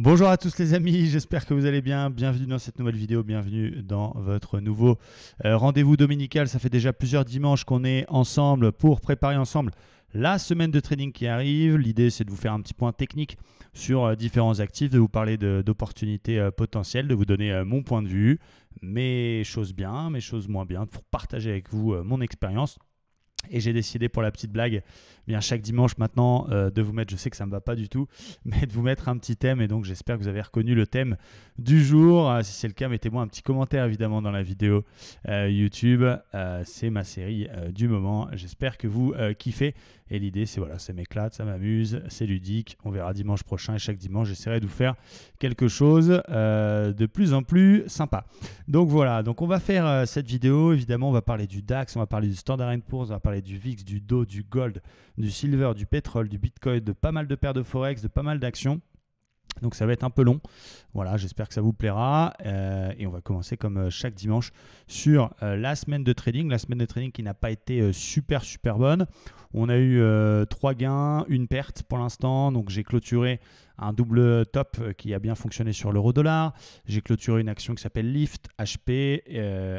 Bonjour à tous les amis, j'espère que vous allez bien. Bienvenue dans cette nouvelle vidéo, bienvenue dans votre nouveau rendez-vous dominical. Ça fait déjà plusieurs dimanches qu'on est ensemble pour préparer ensemble la semaine de trading qui arrive. L'idée, c'est de vous faire un petit point technique sur différents actifs, de vous parler d'opportunités potentielles, de vous donner mon point de vue, mes choses bien, mes choses moins bien, pour partager avec vous mon expérience. Et j'ai décidé pour la petite blague, bien chaque dimanche maintenant, de vous mettre, je sais que ça ne me va pas du tout, mais de vous mettre un petit thème. Et donc j'espère que vous avez reconnu le thème du jour. Si c'est le cas, mettez-moi un petit commentaire évidemment dans la vidéo YouTube. C'est ma série du moment. J'espère que vous kiffez. Et l'idée, c'est voilà, ça m'éclate, ça m'amuse, c'est ludique. On verra dimanche prochain et chaque dimanche, j'essaierai de vous faire quelque chose de plus en plus sympa. Donc voilà, donc on va faire cette vidéo. Évidemment, on va parler du DAX, on va parler du Standard & Poor's, on va parler du VIX, du Dow, du Gold, du Silver, du pétrole, du Bitcoin, de pas mal de paires de Forex, de pas mal d'actions. Donc ça va être un peu long. Voilà, j'espère que ça vous plaira. Et on va commencer comme chaque dimanche sur la semaine de trading. La semaine de trading qui n'a pas été super bonne. On a eu 3 gains, une perte pour l'instant. Donc j'ai clôturé un double top qui a bien fonctionné sur l'euro-dollar. J'ai clôturé une action qui s'appelle Lyft, HP,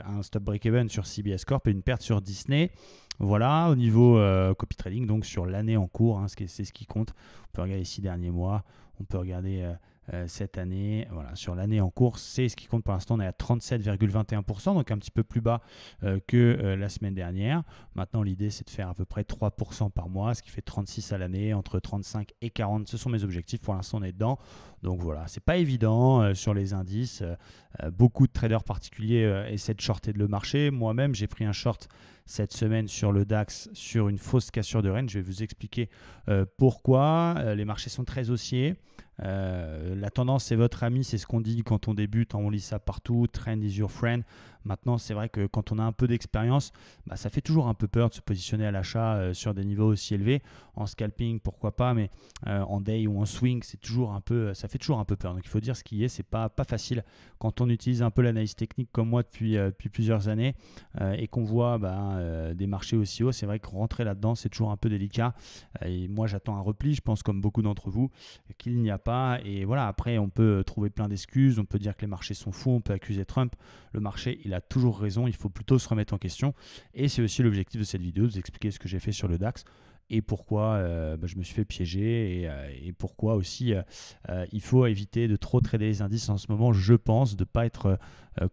un stop break-even sur CBS Corp et une perte sur Disney. Voilà, au niveau copy trading, donc sur l'année en cours, hein, c'est ce qui compte. On peut regarder les 6 derniers mois. On peut regarder cette année, voilà, sur l'année en cours, c'est ce qui compte pour l'instant. On est à 37,21%, donc un petit peu plus bas que la semaine dernière. Maintenant, l'idée, c'est de faire à peu près 3% par mois, ce qui fait 36 à l'année, entre 35 et 40. Ce sont mes objectifs. Pour l'instant, on est dedans. Donc voilà, c'est pas évident sur les indices. Beaucoup de traders particuliers essaient de shorter le marché. Moi-même, j'ai pris un short cette semaine sur le DAX sur une fausse cassure de Rennes. Je vais vous expliquer pourquoi. Les marchés sont très haussiers. La tendance, c'est votre ami, c'est ce qu'on dit quand on débute, on lit ça partout, trend is your friend. Maintenant, c'est vrai que quand on a un peu d'expérience, ça fait toujours un peu peur de se positionner à l'achat sur des niveaux aussi élevés. En scalping, pourquoi pas, mais en day ou en swing, ça fait toujours un peu peur. Donc il faut dire ce qui est, c'est pas facile. Quand on utilise un peu l'analyse technique comme moi depuis plusieurs années et qu'on voit des marchés aussi hauts, c'est vrai que rentrer là-dedans, c'est toujours un peu délicat. Et moi, j'attends un repli, je pense comme beaucoup d'entre vous, qu'il n'y a pas. Et voilà, après, on peut trouver plein d'excuses, on peut dire que les marchés sont fous, on peut accuser Trump. Le marché, il a toujours raison, il faut plutôt se remettre en question. Et c'est aussi l'objectif de cette vidéo, de vous expliquer ce que j'ai fait sur le DAX et pourquoi je me suis fait piéger et pourquoi aussi il faut éviter de trop trader les indices en ce moment, je pense, de ne pas être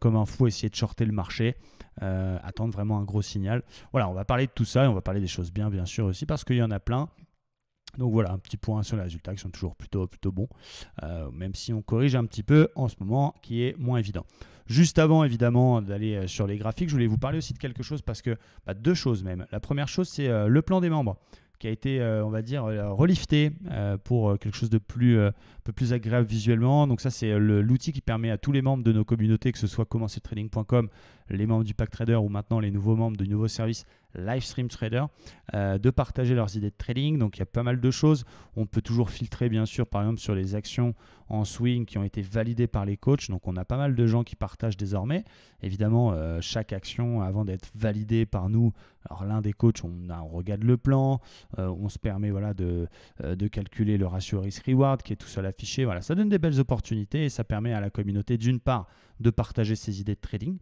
comme un fou, essayer de shorter le marché, attendre vraiment un gros signal. Voilà, on va parler de tout ça et on va parler des choses bien sûr aussi parce qu'il y en a plein. Donc voilà, un petit point sur les résultats qui sont toujours plutôt bons, même si on corrige un petit peu en ce moment qui est moins évident. Juste avant évidemment d'aller sur les graphiques, je voulais vous parler aussi de quelque chose parce que, deux choses même. La première chose, c'est le plan des membres qui a été, on va dire, relifté pour quelque chose de un peu plus agréable visuellement. Donc ça, c'est l'outil qui permet à tous les membres de nos communautés, que ce soit commencertrading.com, les membres du Pack Trader ou maintenant les nouveaux membres du nouveau service Livestream Trader, de partager leurs idées de trading. Donc il y a pas mal de choses. On peut toujours filtrer bien sûr par exemple sur les actions en swing qui ont été validées par les coachs. Donc on a pas mal de gens qui partagent désormais. Évidemment, chaque action avant d'être validée par nous, alors l'un des coachs, on regarde le plan, on se permet voilà, de calculer le ratio risk-reward qui est tout seul affiché. Voilà, ça donne des belles opportunités et ça permet à la communauté d'une part de partager ses idées de trading,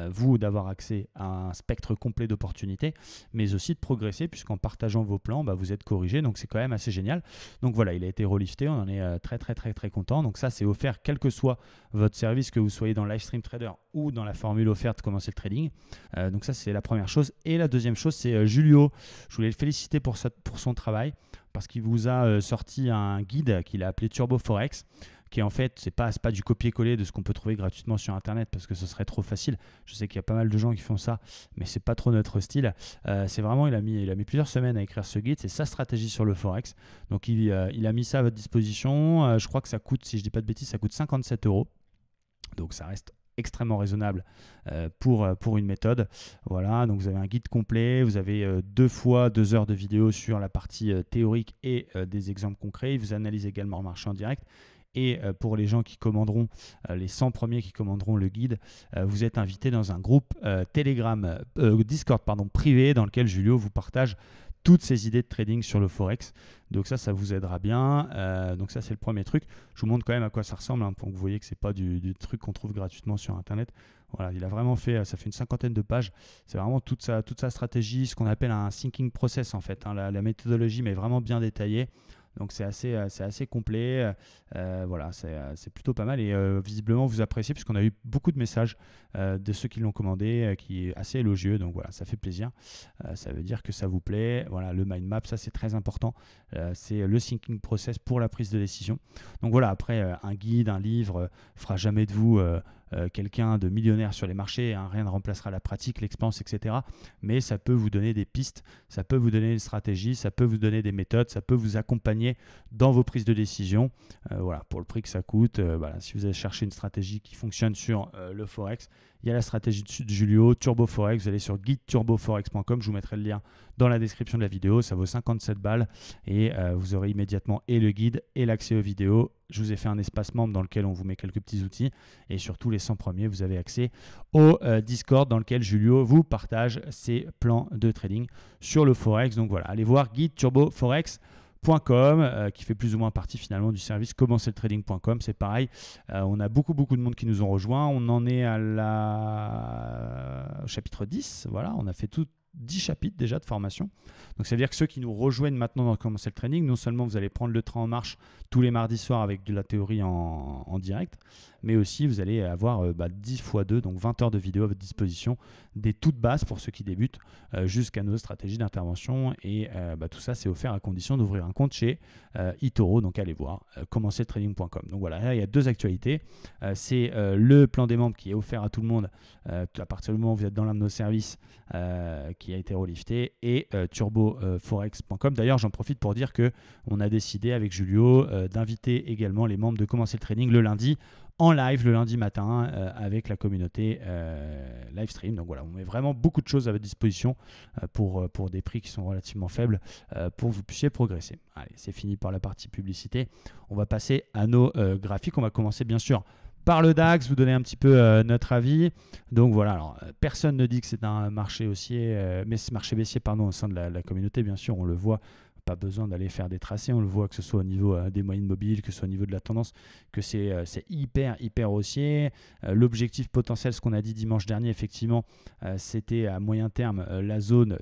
vous d'avoir accès à un spectre complet d'opportunités, mais aussi de progresser puisqu'en partageant vos plans, vous êtes corrigé, donc c'est quand même assez génial. Donc voilà, il a été relifté, on en est très content. Donc ça, c'est offert quel que soit votre service, que vous soyez dans Livestream Trader ou dans la formule offerte Commencer le trading. Donc ça, c'est la première chose. Et la deuxième chose, c'est Julio. Je voulais le féliciter pour son travail parce qu'il vous a sorti un guide qu'il a appelé Turbo Forex, qui en fait, c'est pas du copier-coller de ce qu'on peut trouver gratuitement sur Internet parce que ce serait trop facile. Je sais qu'il y a pas mal de gens qui font ça, mais c'est pas trop notre style. C'est vraiment, il a mis plusieurs semaines à écrire ce guide, c'est sa stratégie sur le Forex. Donc il a mis ça à votre disposition. Je crois que ça coûte, si je dis pas de bêtises, ça coûte 57 €. Donc ça reste extrêmement raisonnable pour une méthode. Voilà, donc vous avez un guide complet, vous avez 2 fois 2 heures de vidéo sur la partie théorique et des exemples concrets. Il vous analyse également le marché en direct. Et pour les gens qui commanderont, les 100 premiers qui commanderont le guide, vous êtes invités dans un groupe Discord privé dans lequel Julio vous partage toutes ces idées de trading sur le Forex. Donc ça vous aidera bien. Donc ça, c'est le premier truc. Je vous montre quand même à quoi ça ressemble, pour que vous voyez que ce n'est pas du truc qu'on trouve gratuitement sur Internet. Voilà, il a vraiment fait, ça fait une 50aine de pages. C'est vraiment toute sa stratégie, ce qu'on appelle un thinking process en fait. La méthodologie, mais vraiment bien détaillée. Donc c'est assez complet, voilà, c'est plutôt pas mal et visiblement vous appréciez puisqu'on a eu beaucoup de messages de ceux qui l'ont commandé qui est assez élogieux, donc voilà, ça fait plaisir, ça veut dire que ça vous plaît. Voilà, le mind map, ça c'est très important, c'est le thinking process pour la prise de décision. Donc voilà, après un guide, un livre fera jamais de vous quelqu'un de millionnaire sur les marchés, rien ne remplacera la pratique, l'expérience, etc. Mais ça peut vous donner des pistes, ça peut vous donner une stratégie, ça peut vous donner des méthodes, ça peut vous accompagner dans vos prises de décision. Voilà, pour le prix que ça coûte, voilà, si vous allez chercher une stratégie qui fonctionne sur le Forex, il y a la stratégie de Julio, Turbo Forex. Vous allez sur guideturboforex.com, je vous mettrai le lien dans la description de la vidéo. Ça vaut 57 balles et vous aurez immédiatement et le guide et l'accès aux vidéos. Je vous ai fait un espace membre dans lequel on vous met quelques petits outils et surtout les 100 premiers, vous avez accès au Discord dans lequel Julio vous partage ses plans de trading sur le Forex. Donc voilà, allez voir guideturboforex.com qui fait plus ou moins partie finalement du service commencerletrading.com. C'est pareil, on a beaucoup de monde qui nous ont rejoints. On en est au chapitre 10. Voilà, on a fait 10 chapitres déjà de formation. Donc ça veut dire que ceux qui nous rejoignent maintenant dans Commencer le Trading, non seulement vous allez prendre le train en marche tous les mardis soirs avec de la théorie en direct, mais aussi vous allez avoir 10 x 2, donc 20 heures de vidéo à votre disposition, des toutes bases pour ceux qui débutent, jusqu'à nos stratégies d'intervention. Et tout ça, c'est offert à condition d'ouvrir un compte chez eToro. Donc allez voir, commencerletrading.com. Donc voilà, là il y a deux actualités. C'est le plan des membres qui est offert à tout le monde à partir du moment où vous êtes dans l'un de nos services qui a été relifté, et turboforex.com. D'ailleurs, j'en profite pour dire qu'on a décidé avec Julio d'inviter également les membres de Commencer le Trading le lundi en live, le lundi matin, avec la communauté live stream. Donc voilà, on met vraiment beaucoup de choses à votre disposition pour des prix qui sont relativement faibles pour que vous puissiez progresser. Allez, c'est fini par la partie publicité. On va passer à nos graphiques. On va commencer bien sûr par le DAX, vous donner un petit peu notre avis. Donc voilà, alors, personne ne dit que c'est un marché haussier, mais c'est marché baissier au sein de la communauté, bien sûr, on le voit. Pas besoin d'aller faire des tracés, on le voit que ce soit au niveau des moyennes mobiles, que ce soit au niveau de la tendance, que c'est hyper haussier. L'objectif potentiel, ce qu'on a dit dimanche dernier, effectivement, c'était à moyen terme la zone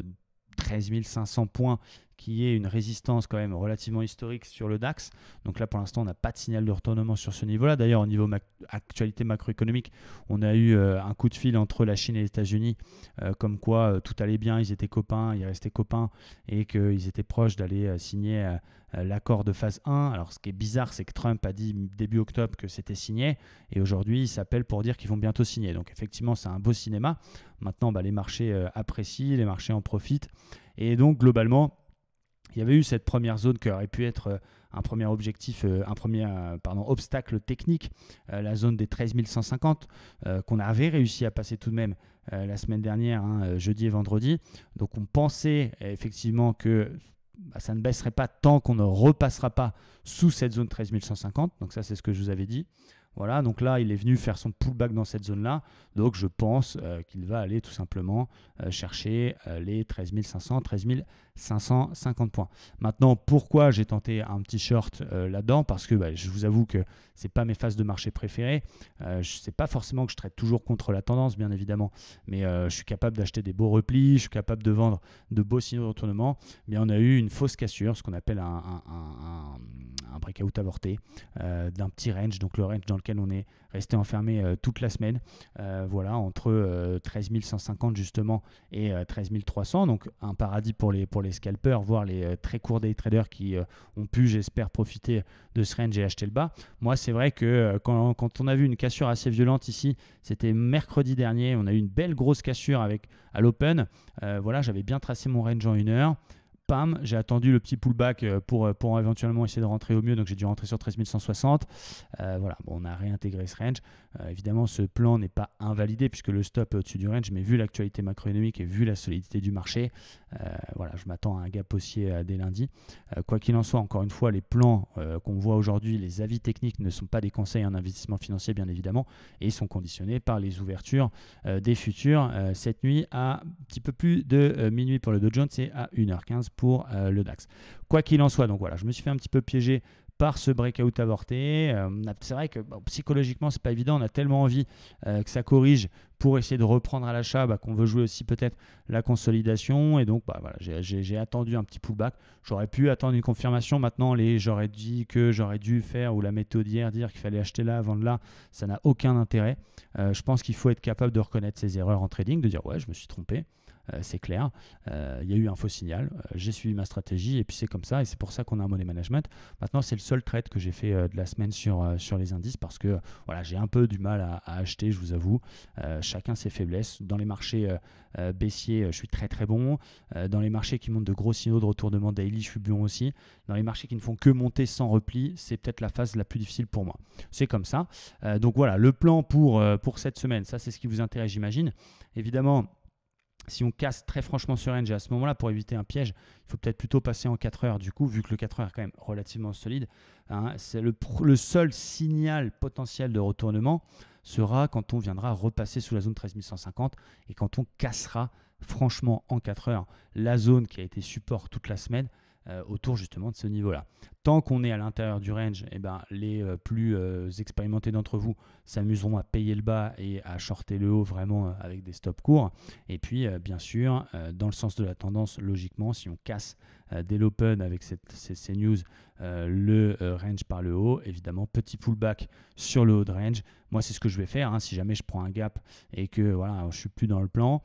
13 500 points, qui est une résistance quand même relativement historique sur le DAX. Donc là, pour l'instant, on n'a pas de signal de retournement sur ce niveau-là. D'ailleurs, au niveau actualité macroéconomique, on a eu un coup de fil entre la Chine et les États-Unis, comme quoi tout allait bien, ils étaient copains, ils restaient copains, et qu'ils étaient proches d'aller signer l'accord de phase 1. Alors, ce qui est bizarre, c'est que Trump a dit début octobre que c'était signé, et aujourd'hui, il s'appelle pour dire qu'ils vont bientôt signer. Donc, effectivement, c'est un beau cinéma. Maintenant, les marchés apprécient, les marchés en profitent. Et donc, globalement, il y avait eu cette première zone qui aurait pu être un premier objectif, obstacle technique, la zone des 13 150 qu'on avait réussi à passer tout de même la semaine dernière, jeudi et vendredi. Donc on pensait effectivement que ça ne baisserait pas tant qu'on ne repassera pas sous cette zone 13 150. Donc ça, c'est ce que je vous avais dit. Voilà, donc là, il est venu faire son pullback dans cette zone-là. Donc, je pense qu'il va aller tout simplement chercher les 13 500, 13 550 points. Maintenant, pourquoi j'ai tenté un petit short là-dedans? Parce que je vous avoue que ce n'est pas mes phases de marché préférées. Ce n'est pas forcément que je trade toujours contre la tendance, bien évidemment, mais je suis capable d'acheter des beaux replis, je suis capable de vendre de beaux signaux de retournement. Mais on a eu une fausse cassure, ce qu'on appelle un breakout avorté d'un petit range, donc le range dans lequel on est resté enfermé toute la semaine, voilà, entre 13 150 justement et 13 300, donc un paradis pour les scalpers, voire les très courts day traders qui ont pu, j'espère, profiter de ce range et acheter le bas. Moi, c'est vrai que quand on a vu une cassure assez violente ici, c'était mercredi dernier, on a eu une belle grosse cassure à l'open, voilà, j'avais bien tracé mon range en 1 heure. J'ai attendu le petit pullback pour éventuellement essayer de rentrer au mieux, donc j'ai dû rentrer sur 13 160. Voilà, on a réintégré ce range. Évidemment, ce plan n'est pas invalidé puisque le stop est au-dessus du range, mais vu l'actualité macroéconomique et vu la solidité du marché, voilà, je m'attends à un gap haussier dès lundi. Quoi qu'il en soit, encore une fois, les plans qu'on voit aujourd'hui, les avis techniques ne sont pas des conseils en investissement financier, bien évidemment, et ils sont conditionnés par les ouvertures des futurs cette nuit à un petit peu plus de minuit pour le Dow Jones et à 1h15 pour le DAX. Quoi qu'il en soit, donc voilà, je me suis fait un petit peu piéger par ce breakout avorté. C'est vrai que psychologiquement, c'est pas évident. On a tellement envie que ça corrige pour essayer de reprendre à l'achat qu'on veut jouer aussi peut-être la consolidation. Et donc, voilà, j'ai attendu un petit pullback. J'aurais pu attendre une confirmation. Maintenant, j'aurais dit que j'aurais dû faire, ou la méthode hier, dire qu'il fallait acheter là, vendre là, ça n'a aucun intérêt. Je pense qu'il faut être capable de reconnaître ses erreurs en trading, de dire ouais, je me suis trompé. C'est clair, il y a eu un faux signal, j'ai suivi ma stratégie et puis c'est comme ça et c'est pour ça qu'on a un money management. Maintenant c'est le seul trade que j'ai fait de la semaine sur les indices parce que voilà, j'ai un peu du mal à acheter, je vous avoue. Chacun ses faiblesses. Dans les marchés baissiers, je suis très très bon. Dans les marchés qui montent de gros signaux de retournement daily, je suis bon aussi. Dans les marchés qui ne font que monter sans repli, c'est peut-être la phase la plus difficile pour moi. C'est comme ça. Donc voilà, le plan pour cette semaine, ça c'est ce qui vous intéresse j'imagine. Évidemment, si on casse très franchement ce range, et à ce moment-là, pour éviter un piège, il faut peut-être plutôt passer en 4 heures. Du coup, vu que le 4 heures est quand même relativement solide, c'est le seul signal potentiel de retournement sera quand on viendra repasser sous la zone 13 150 et quand on cassera franchement en 4 heures la zone qui a été support toute la semaine autour justement de ce niveau-là. Tant qu'on est à l'intérieur du range, les plus expérimentés d'entre vous s'amuseront à payer le bas et à shorter le haut vraiment avec des stops courts. Et puis, bien sûr, dans le sens de la tendance, logiquement, si on casse dès l'open avec ces news, le range par le haut, évidemment, petit pullback sur le haut de range. Moi, c'est ce que je vais faire. Si jamais je prends un gap et que voilà, je ne suis plus dans le plan,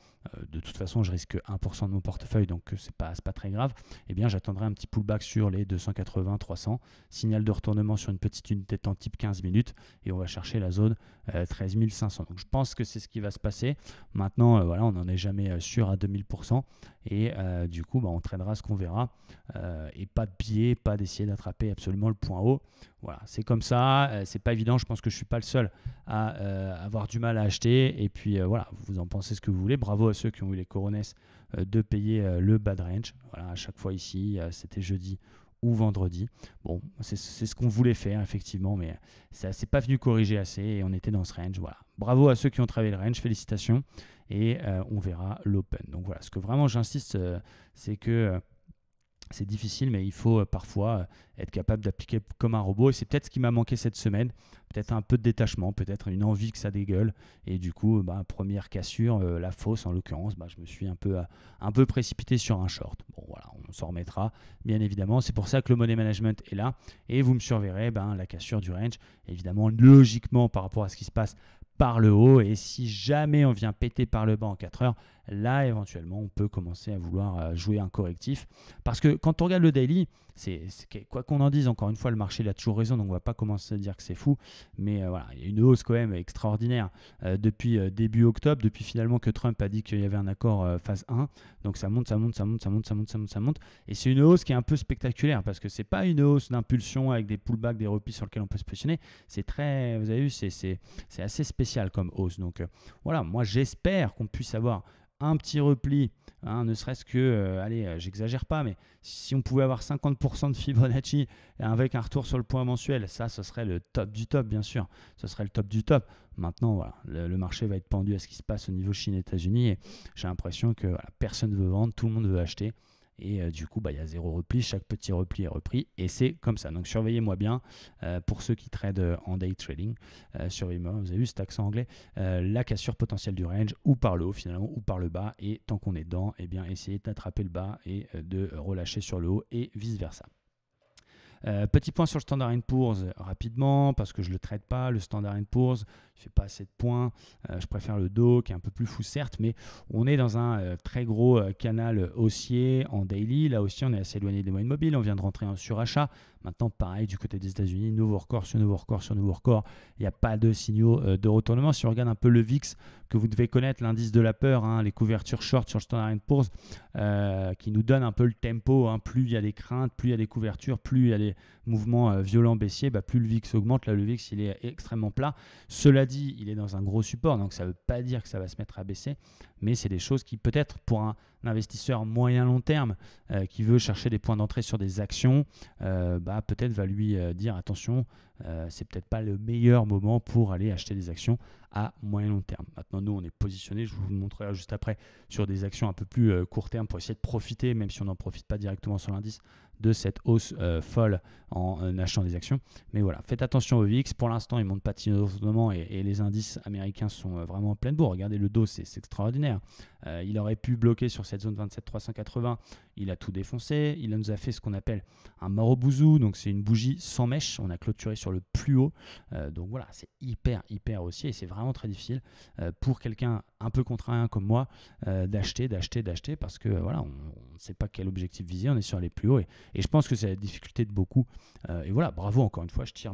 de toute façon, je risque 1% de mon portefeuille, donc c'est pas très grave. Eh bien, j'attendrai un petit pullback sur les 280, 300, signal de retournement sur une petite unité de temps type 15 minutes et on va chercher la zone 13 500. Donc, je pense que c'est ce qui va se passer. Maintenant, voilà, on n'en est jamais sûr à 2000% et du coup, on tradera ce qu'on verra et pas de biais, pas d'essayer d'attraper absolument le point haut. Voilà, c'est comme ça, c'est pas évident. Je pense que je suis pas le seul à avoir du mal à acheter. Et puis voilà, vous en pensez ce que vous voulez. Bravo à ceux qui ont eu les coronets de payer le bad range. Voilà, à chaque fois ici, c'était jeudi ou vendredi. Bon, c'est ce qu'on voulait faire effectivement, mais ça c'est pas venu corriger assez et on était dans ce range. Voilà, bravo à ceux qui ont travaillé le range, félicitations. Et on verra l'open. Donc voilà, ce que vraiment j'insiste, c'est que c'est difficile, mais il faut parfois être capable d'appliquer comme un robot. Et c'est peut-être ce qui m'a manqué cette semaine. Peut-être un peu de détachement, peut-être une envie que ça dégueule. Et du coup, première cassure, la fausse en l'occurrence, je me suis un peu précipité sur un short. Bon, voilà, on s'en remettra, bien évidemment. C'est pour ça que le money management est là. Et vous me surveillerez la cassure du range. Évidemment, logiquement, par rapport à ce qui se passe par le haut, et si jamais on vient péter par le bas en 4 heures, là éventuellement on peut commencer à vouloir jouer un correctif, parce que quand on regarde le daily, quoi qu'on en dise, encore une fois le marché il a toujours raison, donc on va pas commencer à dire que c'est fou, mais voilà, il y a une hausse quand même extraordinaire depuis début octobre, depuis finalement que Trump a dit qu'il y avait un accord phase 1, donc ça monte, et c'est une hausse qui est un peu spectaculaire, parce que c'est pas une hausse d'impulsion avec des pullbacks, des replis sur lesquels on peut se positionner, c'est très, vous avez vu, c'est assez spécial comme hausse. Donc voilà, moi j'espère qu'on puisse avoir un petit repli, ne serait-ce que, j'exagère pas, mais si on pouvait avoir 50% de Fibonacci avec un retour sur le point mensuel, ça, ce serait le top du top, bien sûr. Ce serait le top du top. Maintenant, voilà, le marché va être pendu à ce qui se passe au niveau Chine-États-Unis et j'ai l'impression que voilà, personne ne veut vendre, tout le monde veut acheter. Et du coup, il y a zéro repli, chaque petit repli est repris et c'est comme ça. Donc surveillez-moi bien pour ceux qui tradent en day trading. Surveillez-moi, vous avez vu cet accent anglais, la cassure potentielle du range ou par le haut finalement ou par le bas. Et tant qu'on est dedans, essayez d'attraper le bas et de relâcher sur le haut et vice versa. Petit point sur le Standard & Poor's rapidement parce que je ne le traite pas, le Standard & Poor's, il ne fait pas assez de points, je préfère le Dow qui est un peu plus fou certes, mais on est dans un très gros canal haussier en daily, là aussi on est assez éloigné des moyennes mobiles, on vient de rentrer en surachat, maintenant pareil du côté des États-Unis, nouveau record sur nouveau record sur nouveau record, il n'y a pas de signaux de retournement. Si on regarde un peu le VIX que vous devez connaître, l'indice de la peur, les couvertures short sur le Standard & Poor's qui nous donne un peu le tempo, plus il y a des craintes, plus il y a des couvertures, plus il y a des mouvements violents baissiers, plus le VIX augmente. Là le VIX il est extrêmement plat, cela dit il est dans un gros support, donc ça ne veut pas dire que ça va se mettre à baisser, mais c'est des choses qui peut-être pour un investisseur moyen long terme qui veut chercher des points d'entrée sur des actions, peut-être va lui dire attention, c'est peut-être pas le meilleur moment pour aller acheter des actions à moyen long terme. Maintenant, nous, on est positionné, je vous montrerai juste après, sur des actions un peu plus court terme pour essayer de profiter, même si on n'en profite pas directement sur l'indice, de cette hausse folle en achetant des actions. Mais voilà, faites attention au VIX. Pour l'instant, il ne monte pas timidement et les indices américains sont vraiment en pleine bourre. Regardez le Dow, c'est extraordinaire. Il aurait pu bloquer sur cette zone 27 380. Il a tout défoncé. Il nous a fait ce qu'on appelle un marobouzou. Donc, c'est une bougie sans mèche. On a clôturé sur le plus haut. Donc, voilà, c'est hyper haussier et c'est vraiment très difficile pour quelqu'un un peu contraint comme moi d'acheter parce que voilà, on ne sait pas quel objectif viser. On est sur les plus hauts et je pense que c'est la difficulté de beaucoup. Et voilà, bravo encore une fois, je tire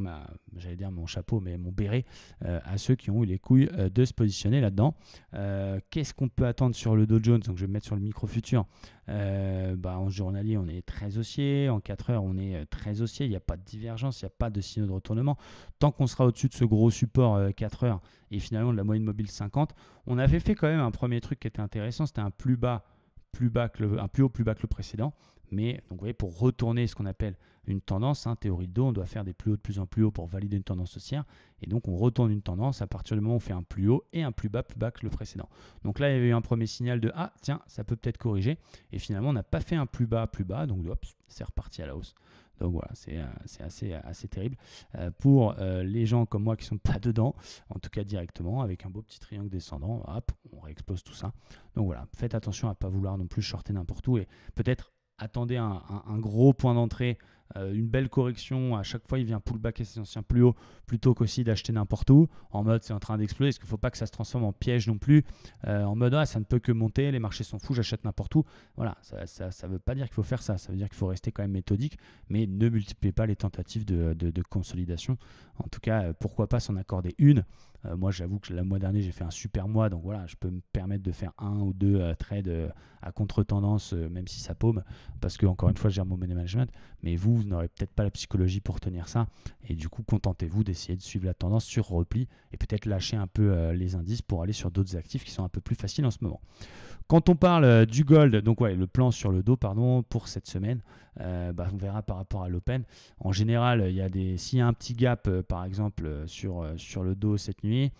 j'allais dire mon chapeau, mais mon béret à ceux qui ont eu les couilles de se positionner là-dedans. Qu'est-ce qu'on peut attendre sur le Dow Jones? Donc je vais me mettre sur le micro futur. En journalier, on est très haussier. En 4 heures, on est très haussier. Il n'y a pas de divergence, il n'y a pas de signaux de retournement. Tant qu'on sera au-dessus de ce gros support 4 heures et finalement de la moyenne mobile 50, on avait fait quand même un premier truc qui était intéressant. C'était un un plus haut, plus bas que le précédent. Mais donc, vous voyez, pour retourner ce qu'on appelle une tendance, théorie de Dow, on doit faire des plus hauts de plus en plus haut pour valider une tendance haussière. Et donc, on retourne une tendance à partir du moment où on fait un plus haut et un plus bas que le précédent. Donc là, il y avait eu un premier signal de « Ah, tiens, ça peut peut-être corriger ». Et finalement, on n'a pas fait un plus bas. Donc, hop, c'est reparti à la hausse. Donc voilà, c'est assez terrible pour les gens comme moi qui ne sont pas dedans, en tout cas directement, avec un beau petit triangle descendant, hop, on réexplose tout ça. Donc voilà, faites attention à ne pas vouloir non plus shorter n'importe où et peut-être attendez un gros point d'entrée, une belle correction. À chaque fois, il vient pullbacker ses anciens plus hauts plutôt qu'aussi d'acheter n'importe où en mode c'est en train d'exploser. Parce qu'il ne faut pas que ça se transforme en piège non plus. En mode ça ne peut que monter, les marchés sont fous, j'achète n'importe où. Voilà, ça ne veut pas dire qu'il faut faire ça. Ça veut dire qu'il faut rester quand même méthodique, mais ne multipliez pas les tentatives de consolidation. En tout cas, pourquoi pas s'en accorder une. Moi, j'avoue que le mois dernier, j'ai fait un super mois. Donc voilà, je peux me permettre de faire un ou deux trades à contre-tendance, même si ça paume. Parce que, encore une fois, je gère mon money management. Mais vous n'aurez peut-être pas la psychologie pour tenir ça. Et du coup, contentez-vous d'essayer de suivre la tendance sur repli et peut-être lâcher un peu les indices pour aller sur d'autres actifs qui sont un peu plus faciles en ce moment. Quand on parle du gold, donc ouais, le plan sur le dos, pour cette semaine, on verra par rapport à l'open. En général, s'il y a un petit gap, par exemple, sur le dos cette nuit,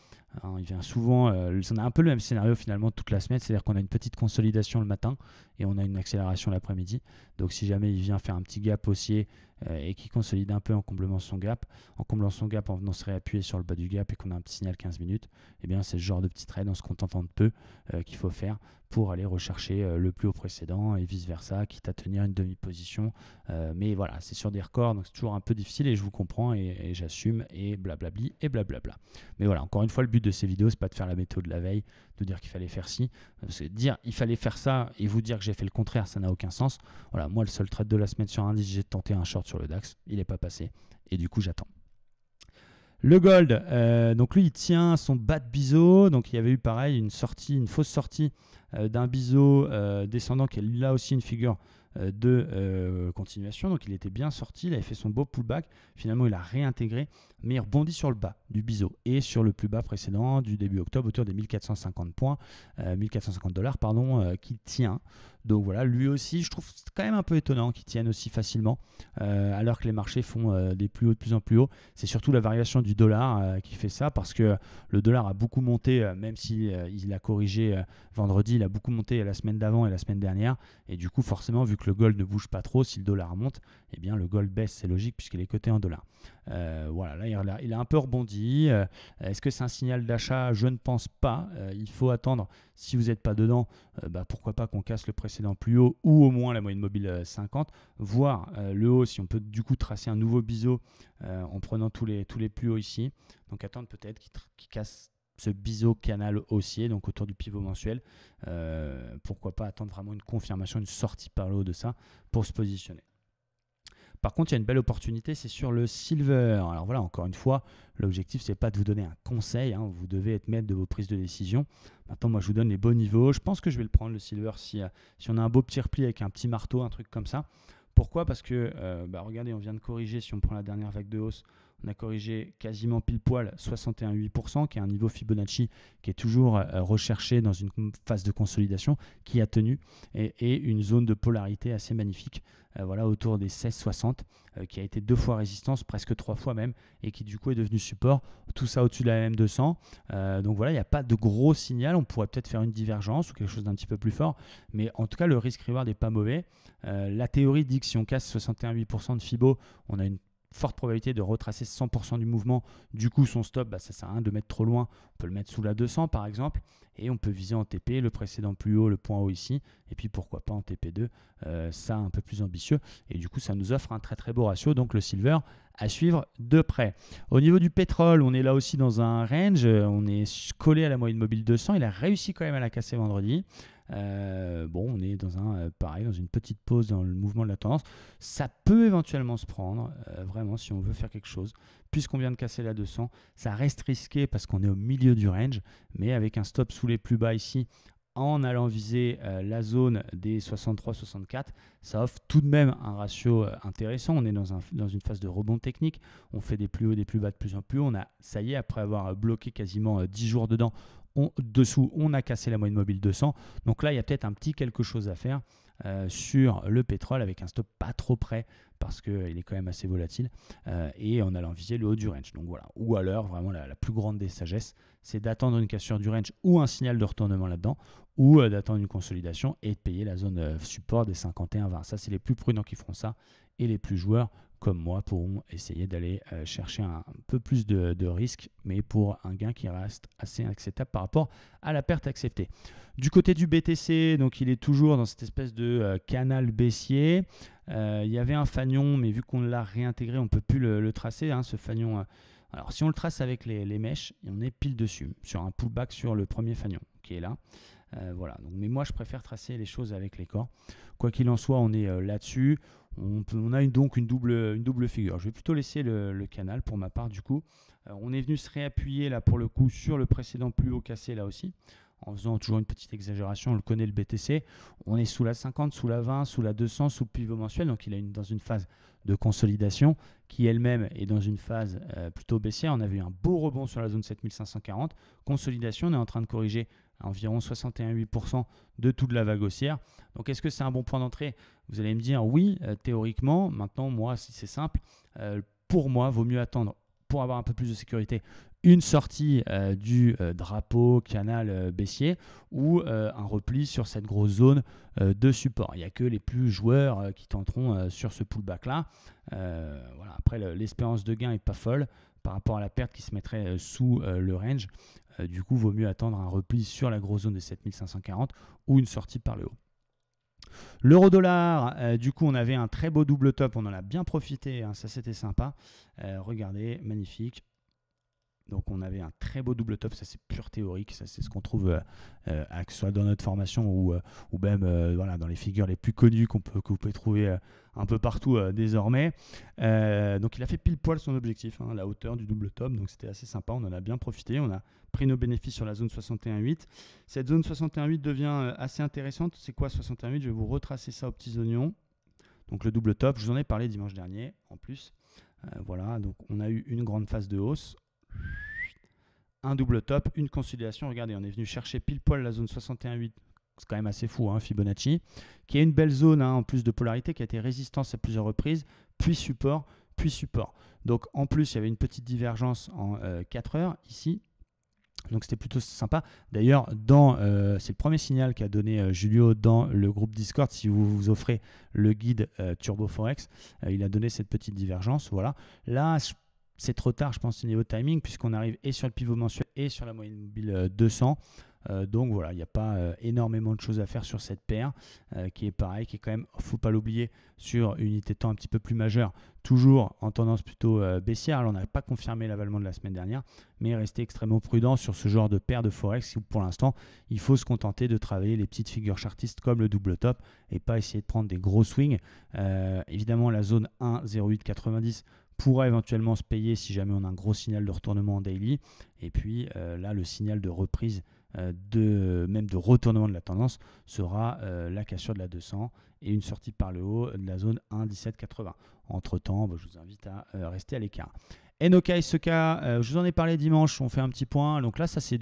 il vient souvent, on a un peu le même scénario finalement toute la semaine, c'est-à-dire qu'on a une petite consolidation le matin et on a une accélération l'après-midi. Donc si jamais il vient faire un petit gap haussier et qu'il consolide un peu en comblant son gap, en venant se réappuyer sur le bas du gap et qu'on a un petit signal 15 minutes, eh bien c'est ce genre de petit trade en se contentant de peu qu'il faut faire pour aller rechercher le plus haut précédent et vice-versa, quitte à tenir une demi-position. Mais voilà, c'est sur des records, donc c'est toujours un peu difficile et je vous comprends et j'assume et blablabli et blablabla. Mais voilà, encore une fois, le but de ces vidéos, c'est pas de faire la méthode de la veille, de dire qu'il fallait faire ci. Parce que dire il fallait faire ça et vous dire que j'ai fait le contraire, ça n'a aucun sens. Voilà, moi, le seul trade de la semaine sur indice, j'ai tenté un short sur le DAX, il n'est pas passé et du coup, j'attends. Le gold, donc lui, il tient son bas de biseau. Donc il y avait eu pareil une fausse sortie d'un biseau descendant qui est là aussi une figure de continuation. Donc il était bien sorti, il avait fait son beau pullback. Finalement, il a réintégré, mais il rebondit sur le bas du biseau et sur le plus bas précédent du début octobre, autour des 1450 points, 1450 $, qui tient. Donc voilà, lui aussi, je trouve quand même un peu étonnant qu'il tienne aussi facilement, alors que les marchés font des plus hauts de plus en plus haut. C'est surtout la variation du dollar qui fait ça, parce que le dollar a beaucoup monté, même s'il a corrigé vendredi, il a beaucoup monté la semaine d'avant et la semaine dernière. Et du coup, forcément, vu que le gold ne bouge pas trop, si le dollar monte, eh bien le gold baisse, c'est logique puisqu'il est coté en dollars. Voilà, là, il a un peu rebondi. Est-ce que c'est un signal d'achat? Je ne pense pas. Il faut attendre. Si vous n'êtes pas dedans, pourquoi pas qu'on casse le précédent plus haut ou au moins la moyenne mobile 50, voire le haut si on peut du coup tracer un nouveau biseau en prenant tous les plus hauts ici. Donc attendre peut-être qu'il casse ce biseau canal haussier, donc autour du pivot mensuel. Pourquoi pas attendre vraiment une confirmation, une sortie par le haut de ça pour se positionner. Par contre, il y a une belle opportunité, c'est sur le silver. Alors voilà, encore une fois, l'objectif, ce n'est pas de vous donner un conseil. Vous devez être maître de vos prises de décision. Maintenant, moi, je vous donne les beaux niveaux. Je pense que je vais le prendre, le silver, si on a un beau petit repli avec un petit marteau, un truc comme ça. Pourquoi? Parce que, regardez, on vient de corriger. Si on prend la dernière vague de hausse, On a corrigé quasiment pile poil 61,8%, qui est un niveau Fibonacci qui est toujours recherché dans une phase de consolidation, qui a tenu, et une zone de polarité assez magnifique, voilà, autour des 16,60, qui a été 2 fois résistance, presque 3 fois même, et qui du coup est devenu support. Tout ça au-dessus de la M200. Donc voilà, il n'y a pas de gros signal. On pourrait peut-être faire une divergence ou quelque chose d'un petit peu plus fort, mais en tout cas, le risque-reward n'est pas mauvais. La théorie dit que si on casse 61,8% de Fibo, on a une forte probabilité de retracer 100% du mouvement. Du coup, son stop, ça ne sert à rien de le mettre trop loin. On peut le mettre sous la 200 par exemple, et on peut viser en TP le précédent plus haut, le point haut ici, et puis pourquoi pas en TP2, ça un peu plus ambitieux. Et du coup, ça nous offre un très très beau ratio. Donc le silver à suivre de près. Au niveau du pétrole, on est là aussi dans un range. On est collé à la moyenne mobile 200. Il a réussi quand même à la casser vendredi. On est dans pareil, dans une petite pause dans le mouvement de la tendance. Ça peut éventuellement se prendre, vraiment, si on veut faire quelque chose. Puisqu'on vient de casser la 200, ça reste risqué parce qu'on est au milieu du range, mais avec un stop sous les plus bas ici, en allant viser la zone des 63-64, ça offre tout de même un ratio intéressant. On est dans une phase de rebond technique. On fait des plus hauts, des plus bas de plus en plus haut. Ça y est, après avoir bloqué quasiment 10 jours dedans, dessous, on a cassé la moyenne mobile 200. Donc là, il y a peut-être un petit quelque chose à faire sur le pétrole avec un stop pas trop près parce qu'il est quand même assez volatile et en allant viser le haut du range. Donc voilà. Ou alors, vraiment, la plus grande des sagesses, c'est d'attendre une cassure du range ou un signal de retournement là-dedans ou d'attendre une consolidation et de payer la zone support des 51-20. Ça, c'est les plus prudents qui feront ça et les plus joueurs comme moi pourront essayer d'aller chercher un peu plus de risque, mais pour un gain qui reste assez acceptable par rapport à la perte acceptée. Du côté du BTC, donc il est toujours dans cette espèce de canal baissier. Il y avait un fanion, mais vu qu'on l'a réintégré, on ne peut plus le tracer, ce fanion. Alors si on le trace avec les mèches, on est pile dessus, sur un pullback sur le premier fanion qui est là. Voilà. Donc, mais moi, je préfère tracer les choses avec les corps. Quoi qu'il en soit, on est là-dessus. On a donc une double figure. Je vais plutôt laisser le canal pour ma part du coup. On est venu se réappuyer là pour le coup sur le précédent plus haut cassé là aussi. En faisant toujours une petite exagération, on le connaît le BTC. On est sous la 50, sous la 20, sous la 200, sous le pivot mensuel. Donc il est dans une phase de consolidation qui elle-même est dans une phase plutôt baissière. On avait eu un beau rebond sur la zone 7540. Consolidation, on est en train de corriger à environ 61,8% de toute la vague haussière. Donc est-ce que c'est un bon point d'entrée? Vous allez me dire oui, théoriquement. Maintenant, moi, si c'est simple, pour moi, vaut mieux attendre pour avoir un peu plus de sécurité une sortie du drapeau canal baissier ou un repli sur cette grosse zone de support. Il n'y a que les plus joueurs qui tenteront sur ce pullback-là. Voilà. Après, l'espérance de gain n'est pas folle par rapport à la perte qui se mettrait sous le range. Du coup, vaut mieux attendre un repli sur la grosse zone des 7540 ou une sortie par le haut. L'euro-dollar, du coup, on avait un très beau double top. On en a bien profité. Ça, c'était sympa. Regardez, magnifique. Donc on avait un très beau double top, ça c'est pure théorique, ça c'est ce qu'on trouve que ce soit dans notre formation ou même voilà, dans les figures les plus connues que vous pouvez trouver un peu partout désormais. Donc il a fait pile poil son objectif, la hauteur du double top, donc c'était assez sympa, on en a bien profité, on a pris nos bénéfices sur la zone 61,8. Cette zone 61,8 devient assez intéressante. C'est quoi 61,8? Je vais vous retracer ça aux petits oignons. Donc le double top, je vous en ai parlé dimanche dernier en plus. Voilà, donc on a eu une grande phase de hausse. Un double top, une consolidation. Regardez, on est venu chercher pile poil la zone 61,8. C'est quand même assez fou, Fibonacci. Qui est une belle zone en plus de polarité, qui a été résistance à plusieurs reprises, puis support, puis support. Donc en plus, il y avait une petite divergence en 4 heures ici. Donc c'était plutôt sympa. D'ailleurs, c'est le premier signal qu'a donné Julio dans le groupe Discord. Si vous vous offrez le guide Turbo Forex, il a donné cette petite divergence. Voilà. Là, c'est trop tard, je pense, au niveau timing, puisqu'on arrive et sur le pivot mensuel et sur la moyenne mobile 200. Donc voilà, il n'y a pas énormément de choses à faire sur cette paire, qui est pareil, qui est quand même, il ne faut pas l'oublier, sur une unité de temps un petit peu plus majeure, toujours en tendance plutôt baissière. Alors on n'a pas confirmé l'avalement de la semaine dernière, mais restez extrêmement prudent sur ce genre de paire de Forex. Pour l'instant, il faut se contenter de travailler les petites figures chartistes comme le double top et pas essayer de prendre des gros swings. Évidemment, la zone 1,0890 pourra éventuellement se payer si jamais on a un gros signal de retournement en daily. Et puis là, le signal de reprise, même de retournement de la tendance, sera la cassure de la 200 et une sortie par le haut de la zone 1,1780. Entre-temps, je vous invite à rester à l'écart. Enoka Isoka, je vous en ai parlé dimanche, on fait un petit point. Donc là, ça c'est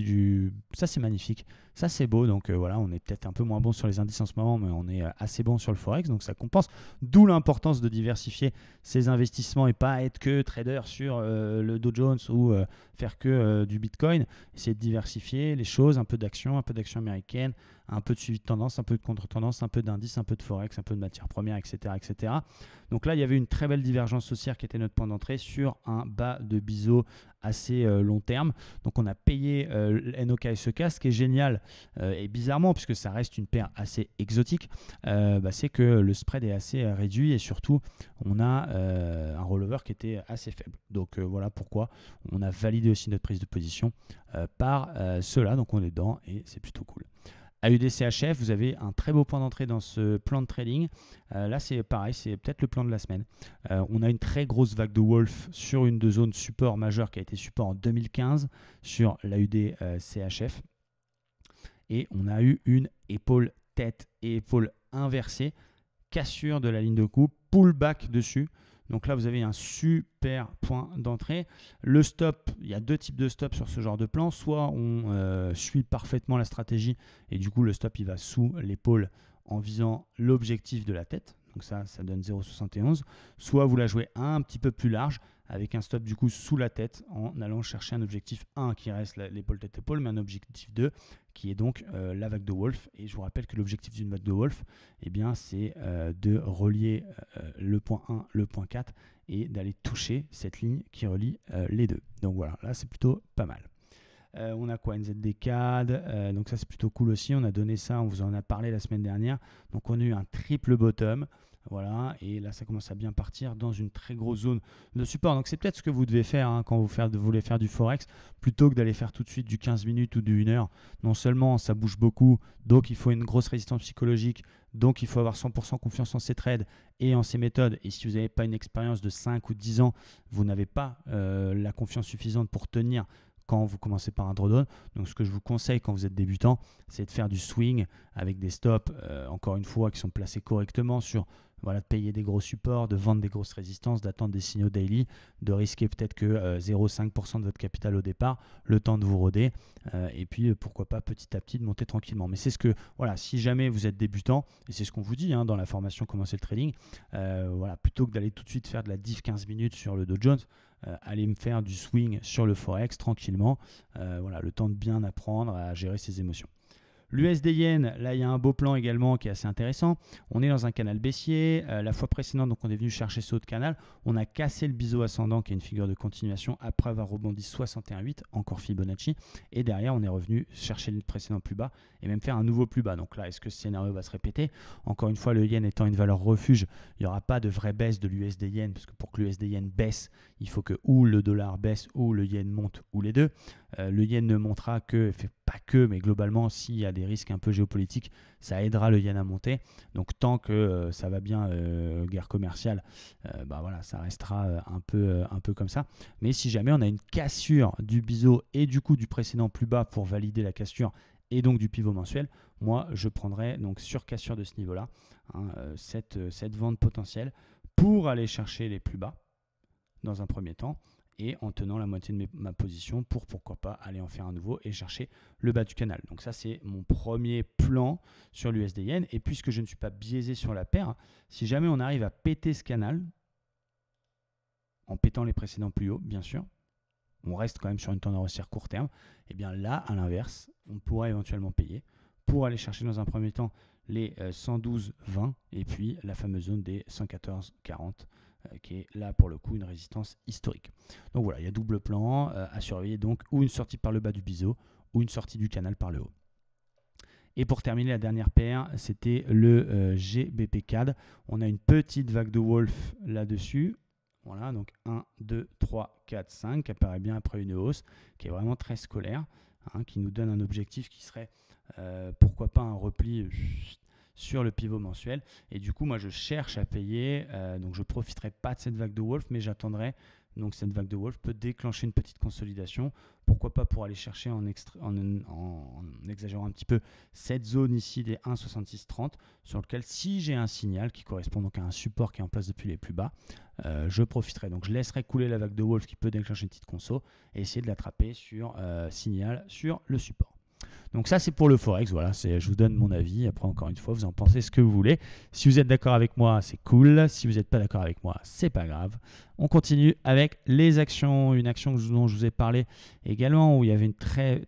magnifique, ça c'est beau. Donc voilà, on est peut-être un peu moins bon sur les indices en ce moment, mais on est assez bon sur le forex, donc ça compense. D'où l'importance de diversifier ses investissements et pas être que trader sur le Dow Jones ou faire que du Bitcoin. Essayer de diversifier les choses, un peu d'actions américaines, un peu de suivi de tendance, un peu de contre-tendance, un peu d'indices, un peu de forex, un peu de matières premières, etc., etc. Donc là, il y avait une très belle divergence haussière qui était notre point d'entrée sur un bas de biseau assez long terme. Donc on a payé Enoka Isoka. Ce qui est génial et bizarrement, puisque ça reste une paire assez exotique, c'est que le spread est assez réduit et surtout on a un rollover qui était assez faible. Donc voilà pourquoi on a validé aussi notre prise de position par cela. Donc on est dedans et c'est plutôt cool. AUD-CHF, vous avez un très beau point d'entrée dans ce plan de trading. Là, c'est pareil, c'est peut-être le plan de la semaine. On a une très grosse vague de Wolf sur une de zones support majeure qui a été support en 2015 sur l'AUD-CHF. Et on a eu une épaule tête et épaule inversée, cassure de la ligne de coupe, pullback dessus. Donc là, vous avez un super point d'entrée. Le stop, il y a deux types de stop sur ce genre de plan. Soit on suit parfaitement la stratégie et du coup, le stop, il va sous l'épaule en visant l'objectif de la tête. Donc ça donne 0,71. Soit vous la jouez un petit peu plus large avec un stop du coup sous la tête en allant chercher un objectif 1 qui reste l'épaule tête-épaule, mais un objectif 2 qui est donc la vague de Wolf. Et je vous rappelle que l'objectif d'une vague de Wolf, eh bien, c'est de relier le point 1, le point 4 et d'aller toucher cette ligne qui relie les deux. Donc voilà, là c'est plutôt pas mal. On a quoi, NZD CAD, donc ça c'est plutôt cool aussi. On a donné ça, on vous en a parlé la semaine dernière. Donc on a eu un triple bottom. Voilà, et là ça commence à bien partir dans une très grosse zone de support. Donc c'est peut-être ce que vous devez faire quand vous voulez faire du forex, plutôt que d'aller faire tout de suite du 15 minutes ou du 1 heure. Non seulement ça bouge beaucoup, donc il faut une grosse résistance psychologique, donc il faut avoir 100% confiance en ses trades et en ses méthodes. Et si vous n'avez pas une expérience de 5 ou 10 ans, vous n'avez pas la confiance suffisante pour tenir quand vous commencez par un drawdown. Donc ce que je vous conseille quand vous êtes débutant, c'est de faire du swing avec des stops, encore une fois, qui sont placés correctement sur, voilà, de payer des gros supports, de vendre des grosses résistances, d'attendre des signaux daily, de risquer peut-être que 0,5% de votre capital au départ, le temps de vous roder, et puis pourquoi pas petit à petit de monter tranquillement. Mais c'est ce que, voilà, si jamais vous êtes débutant, et c'est ce qu'on vous dit dans la formation Commencer le trading, voilà, plutôt que d'aller tout de suite faire de la div 15 minutes sur le Dow Jones, allez me faire du swing sur le Forex tranquillement, voilà, le temps de bien apprendre à gérer ses émotions. L'USD Yen, là il y a un beau plan également qui est assez intéressant. On est dans un canal baissier. La fois précédente, donc on est venu chercher ce haut de canal. On a cassé le biseau ascendant qui est une figure de continuation après avoir rebondi 61,8, encore Fibonacci. Et derrière, on est revenu chercher le précédent plus bas et même faire un nouveau plus bas. Donc là, est-ce que ce scénario va se répéter? Encore une fois, le yen étant une valeur refuge, il n'y aura pas de vraie baisse de l'USD Yen, parce que pour que l'USD Yen baisse, il faut que ou le dollar baisse ou le yen monte ou les deux. Le yen ne montera que, pas que, mais globalement, s'il y a des risques un peu géopolitiques, ça aidera le yen à monter. Donc tant que ça va bien, guerre commerciale, voilà, ça restera un peu comme ça. Mais si jamais on a une cassure du biseau et du coup du précédent plus bas pour valider la cassure et donc du pivot mensuel, moi je prendrais donc sur cassure de ce niveau-là cette vente potentielle pour aller chercher les plus bas dans un premier temps, et en tenant la moitié de ma position pour pourquoi pas aller en faire un nouveau et chercher le bas du canal. Donc ça c'est mon premier plan sur l'USD Yen. Et puisque je ne suis pas biaisé sur la paire, si jamais on arrive à péter ce canal, en pétant les précédents plus hauts bien sûr, on reste quand même sur une tendance haussière court terme, et bien là à l'inverse, on pourra éventuellement payer pour aller chercher dans un premier temps les 112,20 et puis la fameuse zone des 114,40. Qui est là pour le coup une résistance historique. Donc voilà, il y a double plan à surveiller, donc ou une sortie par le bas du biseau ou une sortie du canal par le haut. Et pour terminer, la dernière paire, c'était le GBP CAD. On a une petite vague de Wolf là-dessus. Voilà, donc 1, 2, 3, 4, 5, qui apparaît bien après une hausse, qui est vraiment très scolaire, qui nous donne un objectif qui serait, pourquoi pas, un repli sur le pivot mensuel. Et du coup, moi, je cherche à payer. Donc, je ne profiterai pas de cette vague de Wolf, mais j'attendrai Donc cette vague de Wolf peut déclencher une petite consolidation. Pourquoi pas pour aller chercher en exagérant un petit peu cette zone ici des 1,6630 sur lequel si j'ai un signal qui correspond donc à un support qui est en place depuis les plus bas, je profiterai. Donc je laisserai couler la vague de Wolf qui peut déclencher une petite conso et essayer de l'attraper sur signal sur le support. Donc ça c'est pour le Forex, voilà, je vous donne mon avis, après encore une fois vous en pensez ce que vous voulez. Si vous êtes d'accord avec moi c'est cool, si vous n'êtes pas d'accord avec moi c'est pas grave. On continue avec les actions, une action dont je vous ai parlé également où il y avait une très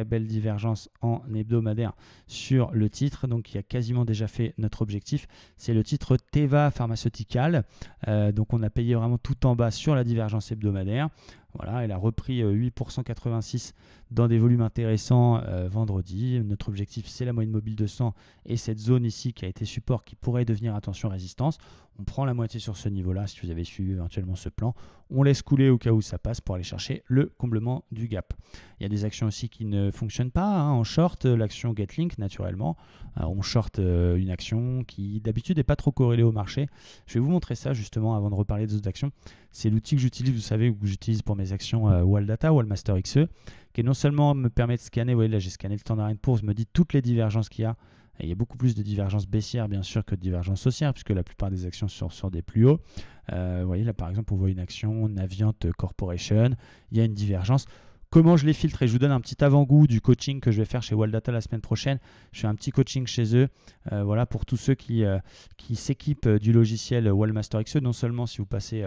belle divergence en hebdomadaire sur le titre, donc qui a quasiment déjà fait notre objectif, c'est le titre Teva Pharmaceutical, donc on a payé vraiment tout en bas sur la divergence hebdomadaire. Voilà, elle a repris 8,86% dans des volumes intéressants vendredi. Notre objectif, c'est la moyenne mobile 200 et cette zone ici qui a été support qui pourrait devenir, attention, résistance. On prend la moitié sur ce niveau-là si vous avez suivi éventuellement ce plan. On laisse couler au cas où ça passe pour aller chercher le comblement du gap. Il y a des actions aussi qui ne fonctionnent pas. En short, l'action Getlink, naturellement. Alors, on short une action qui d'habitude n'est pas trop corrélée au marché. Je vais vous montrer ça justement avant de reparler des autres actions. C'est l'outil que j'utilise, vous savez, que j'utilise pour mes actions Waldata, Wallmaster XE, qui non seulement me permet de scanner, vous voyez là j'ai scanné le Standard & Poor's, me dit toutes les divergences qu'il y a. Et il y a beaucoup plus de divergences baissières bien sûr que de divergences haussières puisque la plupart des actions sont sur des plus hauts. Vous voyez là par exemple on voit une action Navient Corporation, il y a une divergence. Comment je les filtre et je vous donne un petit avant-goût du coaching que je vais faire chez Waldata la semaine prochaine. Je fais un petit coaching chez eux voilà, pour tous ceux qui s'équipent du logiciel Wallmaster XE. Non seulement si vous passez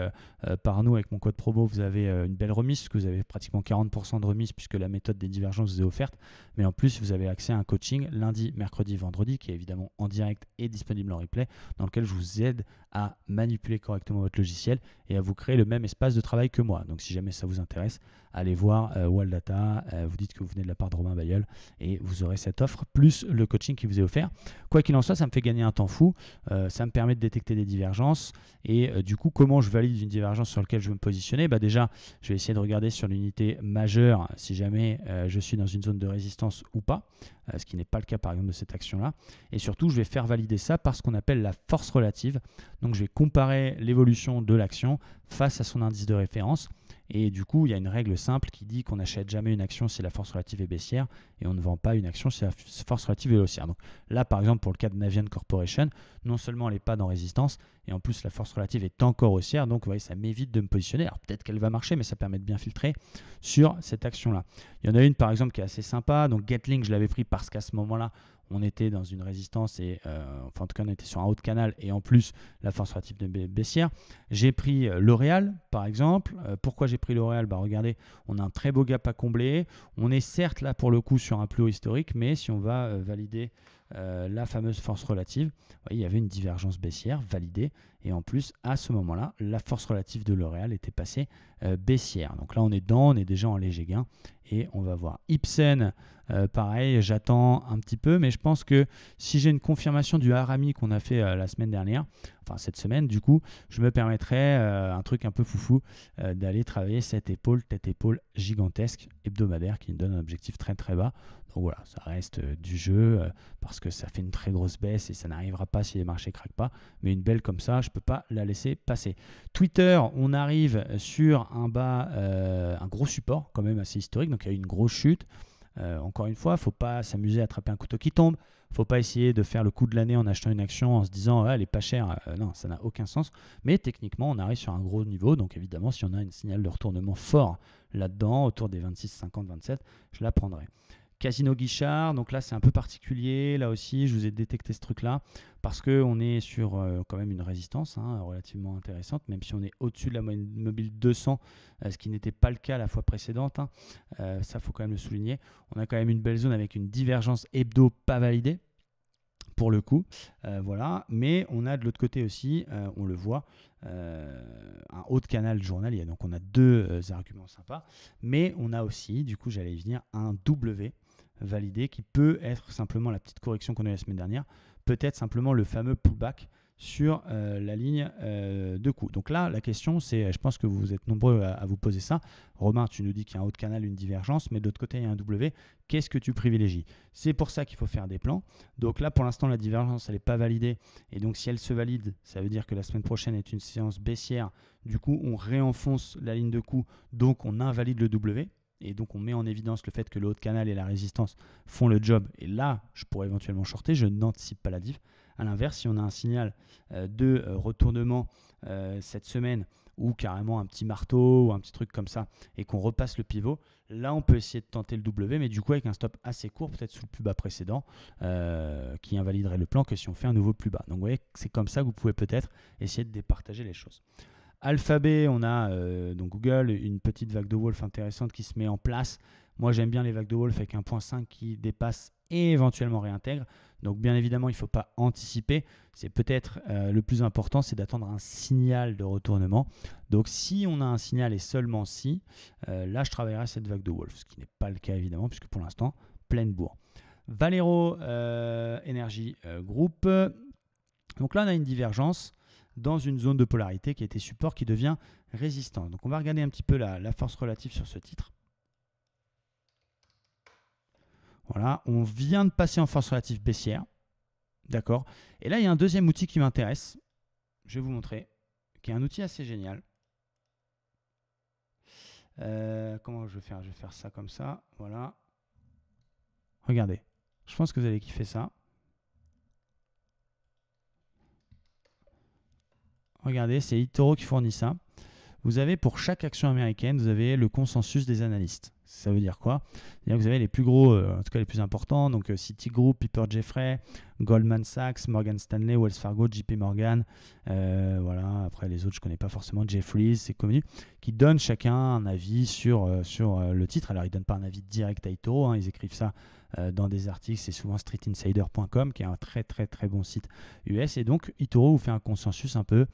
par nous avec mon code promo, vous avez une belle remise, puisque vous avez pratiquement 40% de remise puisque la méthode des divergences vous est offerte. Mais en plus, vous avez accès à un coaching lundi, mercredi, vendredi qui est évidemment en direct et disponible en replay dans lequel je vous aide à manipuler correctement votre logiciel et à vous créer le même espace de travail que moi. Donc si jamais ça vous intéresse, allez voir Waldata, vous dites que vous venez de la part de Romain Bayeul et vous aurez cette offre plus le coaching qui vous est offert. Quoi qu'il en soit, ça me fait gagner un temps fou, ça me permet de détecter des divergences et du coup, comment je valide une divergence sur laquelle je veux me positionner? Déjà, je vais essayer de regarder sur l'unité majeure si jamais je suis dans une zone de résistance ou pas, ce qui n'est pas le cas par exemple de cette action-là. Et surtout, je vais faire valider ça par ce qu'on appelle la force relative. Donc, je vais comparer l'évolution de l'action face à son indice de référence. Et du coup, il y a une règle simple qui dit qu'on n'achète jamais une action si la force relative est baissière et on ne vend pas une action si la force relative est haussière. Donc là, par exemple, pour le cas de Navient Corporation, non seulement elle n'est pas dans résistance et en plus la force relative est encore haussière. Donc vous voyez, ça m'évite de me positionner. Alors peut-être qu'elle va marcher, mais ça permet de bien filtrer sur cette action-là. Il y en a une, par exemple, qui est assez sympa. Donc Getlink, je l'avais pris parce qu'à ce moment-là, on était dans une résistance et enfin en tout cas on était sur un haut de canal et en plus la force relative de baissière. J'ai pris L'Oréal par exemple. Pourquoi j'ai pris L'Oréal? Regardez, on a un très beau gap à combler. On est certes là pour le coup sur un plus haut historique, mais si on va valider la fameuse force relative, il y avait une divergence baissière validée et en plus à ce moment-là la force relative de L'Oréal était passée baissière. Donc là on est dedans, on est déjà en léger gain et on va voir Ipsen. Pareil, j'attends un petit peu, mais je pense que si j'ai une confirmation du Harami qu'on a fait la semaine dernière, enfin cette semaine du coup, je me permettrai un truc un peu foufou d'aller travailler cette épaule, tête-épaule gigantesque hebdomadaire qui me donne un objectif très très bas. Donc voilà, ça reste du jeu parce que ça fait une très grosse baisse et ça n'arrivera pas si les marchés ne craquent pas, mais une belle comme ça, je ne peux pas la laisser passer. Twitter, on arrive sur un bas, un gros support quand même assez historique, donc il y a eu une grosse chute. Encore une fois, il ne faut pas s'amuser à attraper un couteau qui tombe. Il ne faut pas essayer de faire le coup de l'année en achetant une action en se disant elle n'est pas chère. Non, ça n'a aucun sens. Mais techniquement, on arrive sur un gros niveau. Donc évidemment, si on a un signal de retournement fort là-dedans, autour des 26, 50, 27, je la prendrai. Casino Guichard, donc là c'est un peu particulier, là aussi je vous ai détecté ce truc là parce qu'on est sur quand même une résistance relativement intéressante, même si on est au-dessus de la moyenne mobile 200, ce qui n'était pas le cas la fois précédente, ça faut quand même le souligner. On a quand même une belle zone avec une divergence hebdo pas validée pour le coup, voilà, mais on a de l'autre côté aussi, on le voit, un haut de canal journalier, donc on a deux arguments sympas, mais on a aussi, du coup j'allais y venir, un W validé qui peut être simplement la petite correction qu'on a eu la semaine dernière, peut-être simplement le fameux pullback sur la ligne de coup. Donc là, la question, c'est, je pense que vous êtes nombreux à vous poser ça. Romain, tu nous dis qu'il y a un haut de canal, une divergence, mais de l'autre côté, il y a un W. Qu'est-ce que tu privilégies? C'est pour ça qu'il faut faire des plans. Donc là, pour l'instant, la divergence, elle n'est pas validée. Et donc, si elle se valide, ça veut dire que la semaine prochaine est une séance baissière. Du coup, on réenfonce la ligne de coup, donc on invalide le W. Et donc, on met en évidence le fait que le haut de canal et la résistance font le job. Et là, je pourrais éventuellement shorter. Je n'anticipe pas la div. A l'inverse, si on a un signal de retournement cette semaine ou carrément un petit marteau ou un petit truc comme ça et qu'on repasse le pivot, là, on peut essayer de tenter le W, mais du coup, avec un stop assez court, peut-être sous le plus bas précédent, qui invaliderait le plan que si on fait un nouveau plus bas. Donc, vous voyez, c'est comme ça que vous pouvez peut-être essayer de départager les choses. Alphabet, on a donc Google, une petite vague de Wolf intéressante qui se met en place. Moi, j'aime bien les vagues de Wolf avec un point 5 qui dépasse et éventuellement réintègre. Donc, bien évidemment, il ne faut pas anticiper. C'est peut-être le plus important, c'est d'attendre un signal de retournement. Donc, si on a un signal et seulement si, là, je travaillerai cette vague de Wolf, ce qui n'est pas le cas évidemment, puisque pour l'instant, pleine bourre. Valero Energy Group. Donc là, on a une divergence dans une zone de polarité qui était support qui devient résistance. Donc, on va regarder un petit peu la force relative sur ce titre. Voilà, on vient de passer en force relative baissière. D'accord. Et là, il y a un deuxième outil qui m'intéresse. Je vais vous montrer. Qui est un outil assez génial. Comment je vais faire? Je vais faire ça comme ça. Voilà. Regardez. Je pense que vous allez kiffer ça. Regardez, c'est eToro qui fournit ça. Vous avez pour chaque action américaine, vous avez le consensus des analystes. Ça veut dire quoi? C'est-à-dire que vous avez les plus gros, en tout cas les plus importants, donc Citigroup, Piper Jaffray, Goldman Sachs, Morgan Stanley, Wells Fargo, JP Morgan, voilà, après les autres je ne connais pas forcément, Jefferies, c'est connu, qui donnent chacun un avis sur le titre. Alors ils ne donnent pas un avis direct à eToro, hein, ils écrivent ça dans des articles, c'est souvent streetinsider.com qui est un très très très bon site US, et donc eToro vous fait un consensus un peu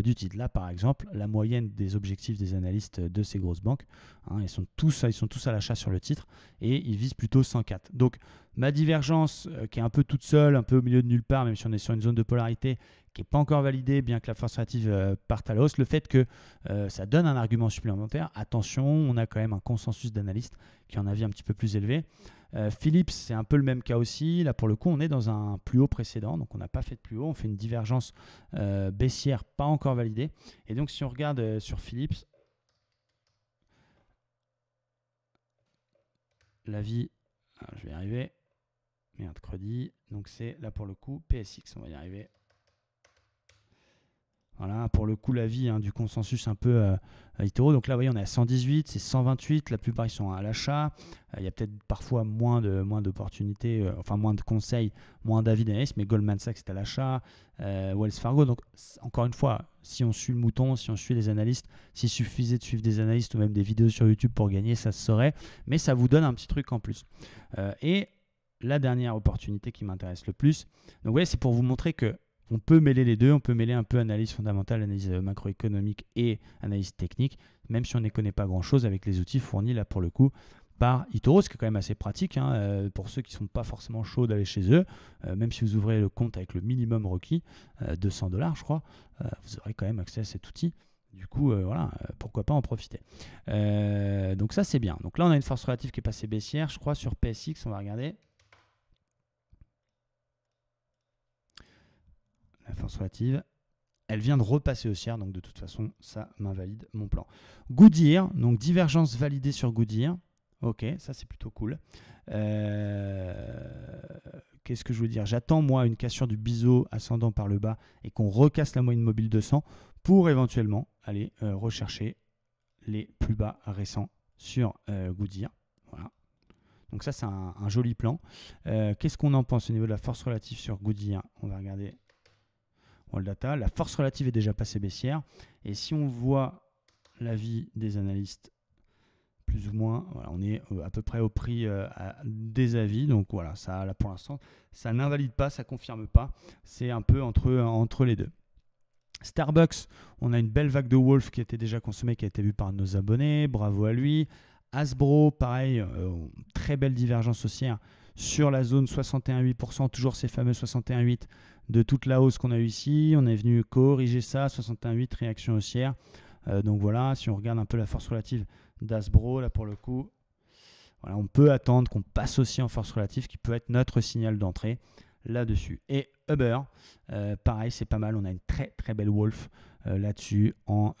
du titre. Là par exemple, la moyenne des objectifs des analystes de ces grosses banques, hein, ils sont tous à l'achat sur le titre et ils visent plutôt 104. Donc ma divergence qui est un peu toute seule, un peu au milieu de nulle part, même si on est sur une zone de polarité qui n'est pas encore validée, bien que la force relative parte à la hausse, le fait que ça donne un argument supplémentaire. Attention, on a quand même un consensus d'analystes qui a un avis un petit peu plus élevé. Philips, c'est un peu le même cas aussi. Là, pour le coup, on est dans un plus haut précédent, donc on n'a pas fait de plus haut. On fait une divergence baissière pas encore validée. Et donc, si on regarde sur Philips, l'avis, je vais y arriver, mercredi, donc c'est là pour le coup PSX, on va y arriver. Voilà, pour le coup, l'avis du consensus un peu à eToro. Donc là, vous voyez, on est à 118, c'est 128. La plupart, ils sont à l'achat. Il y a peut-être parfois moins d'opportunités, enfin moins de conseils, moins d'avis d'analyse, mais Goldman Sachs est à l'achat, Wells Fargo. Donc, encore une fois, si on suit le mouton, si on suit les analystes, s'il suffisait de suivre des analystes ou même des vidéos sur YouTube pour gagner, ça se saurait. Mais ça vous donne un petit truc en plus. Et la dernière opportunité qui m'intéresse le plus, donc vous voyez, c'est pour vous montrer que on peut mêler les deux, on peut mêler un peu analyse fondamentale, analyse macroéconomique et analyse technique, même si on ne connaît pas grand-chose avec les outils fournis là pour le coup par eToro, ce qui est quand même assez pratique pour ceux qui ne sont pas forcément chauds d'aller chez eux, même si vous ouvrez le compte avec le minimum requis, $200 je crois, vous aurez quand même accès à cet outil. Du coup, voilà, pourquoi pas en profiter. Donc ça c'est bien. Donc là on a une force relative qui est passée baissière, je crois sur PSX, on va regarder. La force relative, elle vient de repasser haussière, donc de toute façon, ça m'invalide mon plan. Goodyear, donc divergence validée sur Goodyear. Ok, ça c'est plutôt cool. Qu'est-ce que je veux dire? J'attends moi une cassure du biseau ascendant par le bas et qu'on recasse la moyenne mobile 200 pour éventuellement aller rechercher les plus bas récents sur Goodyear. Voilà. Donc ça c'est un joli plan. Qu'est-ce qu'on en pense au niveau de la force relative sur Goodyear? On va regarder. Data. La force relative est déjà passée baissière. Et si on voit l'avis des analystes, plus ou moins, voilà, on est à peu près au prix des avis. Donc voilà, ça là pour l'instant, ça n'invalide pas, ça ne confirme pas. C'est un peu entre les deux. Starbucks, on a une belle vague de Wolf qui a été déjà consommée, qui a été vue par nos abonnés. Bravo à lui. Hasbro, pareil, très belle divergence haussière sur la zone 61,8%, toujours ces fameux 61,8% de toute la hausse qu'on a eu ici. On est venu corriger ça, 61,8%, réaction haussière. Donc voilà, si on regarde un peu la force relative d'Hasbro, là pour le coup, voilà, on peut attendre qu'on passe aussi en force relative, qui peut être notre signal d'entrée là-dessus. Et Uber, pareil, c'est pas mal. On a une très très belle wolf là-dessus en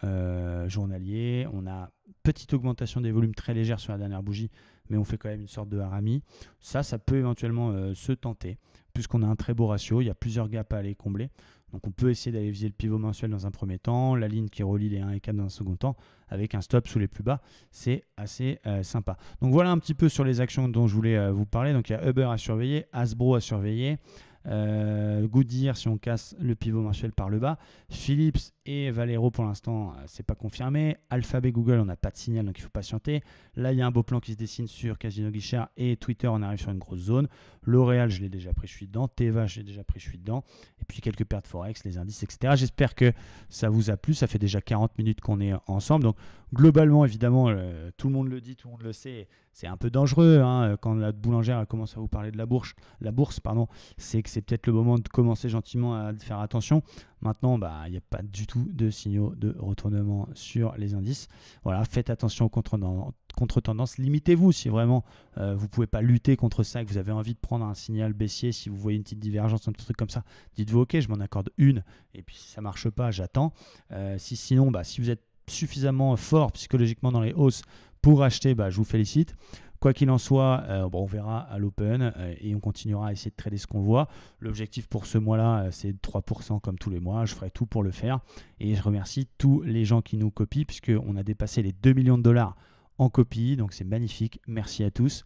journalier. On a petite augmentation des volumes très légère sur la dernière bougie, mais on fait quand même une sorte de harami. Ça peut éventuellement se tenter, puisqu'on a un très beau ratio. Il y a plusieurs gaps à aller combler. Donc on peut essayer d'aller viser le pivot mensuel dans un premier temps, la ligne qui relie les 1 et 4 dans un second temps, avec un stop sous les plus bas. C'est assez sympa. Donc voilà un petit peu sur les actions dont je voulais vous parler. Donc il y a Uber à surveiller, Hasbro à surveiller, Goodyear si on casse le pivot mensuel par le bas, Philips et Valero pour l'instant c'est pas confirmé, Alphabet, Google on n'a pas de signal donc il faut patienter. Là il y a un beau plan qui se dessine sur Casino Guichard et Twitter, on arrive sur une grosse zone. L'Oréal je l'ai déjà pris, je suis dedans. Teva je l'ai déjà pris, je suis dedans. Et puis quelques pertes forex, les indices, etc. J'espère que ça vous a plu. Ça fait déjà 40 minutes qu'on est ensemble. Donc globalement, évidemment, tout le monde le dit, tout le monde le sait. C'est un peu dangereux hein, quand la boulangère commence à vous parler de la bourse, c'est que c'est peut-être le moment de commencer gentiment à faire attention. Maintenant, il n'y a pas du tout de signaux de retournement sur les indices. Voilà, faites attention aux contre-tendances. Limitez-vous si vraiment vous ne pouvez pas lutter contre ça, que vous avez envie de prendre un signal baissier. Si vous voyez une petite divergence, un petit truc comme ça, dites-vous ok, je m'en accorde une. Et puis si ça ne marche pas, j'attends. Sinon, si vous êtes suffisamment fort psychologiquement dans les hausses pour acheter, je vous félicite. Quoi qu'il en soit, on verra à l'open et on continuera à essayer de trader ce qu'on voit. L'objectif pour ce mois-là, c'est 3% comme tous les mois. Je ferai tout pour le faire. Et je remercie tous les gens qui nous copient puisqu'on a dépassé les 2 millions de dollars en copie. Donc c'est magnifique. Merci à tous.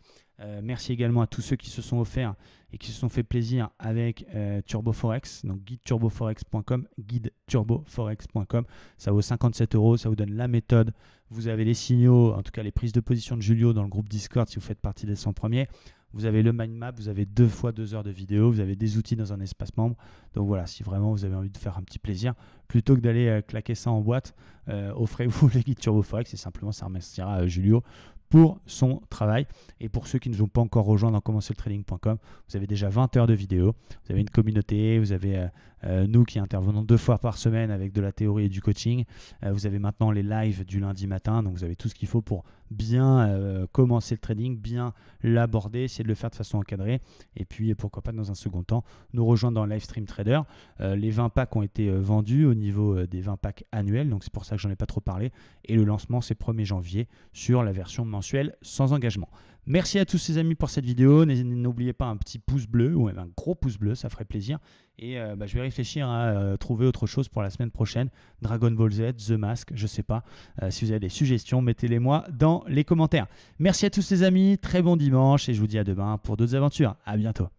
Merci également à tous ceux qui se sont offerts et qui se sont fait plaisir avec Turbo Forex, donc guideturboforex.com, guideturboforex.com. Ça vaut 57 €, ça vous donne la méthode. Vous avez les signaux, en tout cas les prises de position de Julio dans le groupe Discord si vous faites partie des 100 premiers. Vous avez le mind map, vous avez 2 fois 2 heures de vidéo, vous avez des outils dans un espace membre. Donc voilà, si vraiment vous avez envie de faire un petit plaisir, plutôt que d'aller claquer ça en boîte, offrez-vous les guides Turbo Forex et simplement ça remerciera Julio pour son travail. Et pour ceux qui ne sont pas encore rejoints dans commencerletrading.com, vous avez déjà 20 heures de vidéos, vous avez une communauté, vous avez nous qui intervenons 2 fois par semaine avec de la théorie et du coaching, vous avez maintenant les lives du lundi matin, donc vous avez tout ce qu'il faut pour bien commencer le trading, bien l'aborder, essayer de le faire de façon encadrée et puis pourquoi pas dans un second temps nous rejoindre dans Livestream Trader. Les 20 packs ont été vendus au niveau des 20 packs annuels, donc c'est pour ça que j'en ai pas trop parlé et le lancement c'est 1er janvier sur la version mensuelle sans engagement. Merci à tous ces amis pour cette vidéo. N'oubliez pas un petit pouce bleu ou même un gros pouce bleu, ça ferait plaisir. Et je vais réfléchir à trouver autre chose pour la semaine prochaine. Dragon Ball Z, The Mask, je sais pas. Si vous avez des suggestions, mettez-les moi dans les commentaires. Merci à tous ces amis, très bon dimanche et je vous dis à demain pour d'autres aventures. À bientôt.